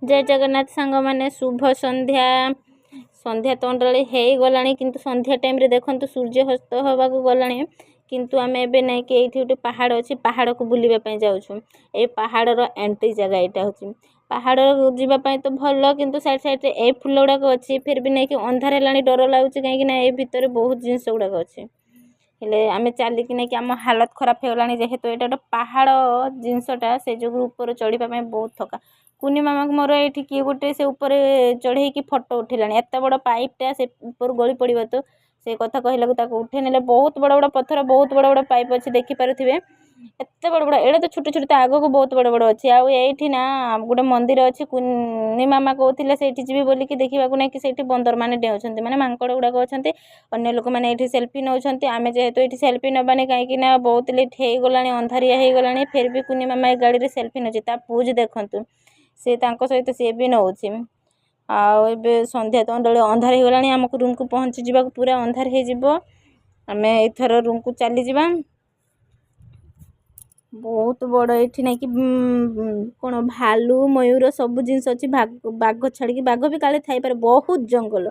जय जगन्नाथ सांग मैंने शुभ संध्या संध्या तो अंडली हो गलानी किंतु संध्या टाइम रे देखंतु सूर्य हस्त होगा गलानी किंतु आम एबे नहीं कि ये गोटे पहाड़ अच्छी पहाड़ को बुलवा जाऊँ ये पहाड़ एंट्री जगह यहाँ हूँ पहाड़ जावाई तो भल किंतु साइड साइड ए फुल गुड़ाक अच्छी फिर भी नहीं कि अंधार है डर लगुच कहीं भितर बहुत जिनस गुड़ाक अच्छे हेले आम चलिकी कि आम हालत खराब होगा जेहेतु यहाँ गोटे पहाड़ जिनसटा से जो ऊपर चढ़ापी बहुत थका कुनी मामा मोर ये किए गोटे से ऊपर चढ़े फोटो उठेला एत बड़ पाइपटा से ऊपर गली पड़ा तो से कथा कहला उठे ने बहुत बड़ बड़ पत्थर बहुत बड़ बड़ पाइप अच्छे देखिपे एत बड़ बड़ एड़ा तो छोट छोट आग को बहुत बड़ बड़ अच्छे आईठी ना गोटे मंदिर अच्छी कुनी मामा कहते से जी बोलिकी देखा ना कि बंदर मैंने डेउंट मैंने मांकड़ गुड़ाक अच्छा अन्य लोक मैंने सेल्फी नौ आम जेहेतु ये सेल्फी नबानी कहीं बहुत लेट हो गला अंधारिया हो गला फिर भी कुनी मामा ए गाड़ी सेल्फी नौ पूज देखु से सहित सी भी नौ आबे संध्या तो अंधार हो गला आमको रूम को पहुँची जावाक पूरा अंधार हो आम एथर रूम को चली जा बहुत बड़ ये ना कि कौन भालू मयूर सब जिनस अच्छी बाघ छाड़ी बाघ भी काले थी बहुत जंगल।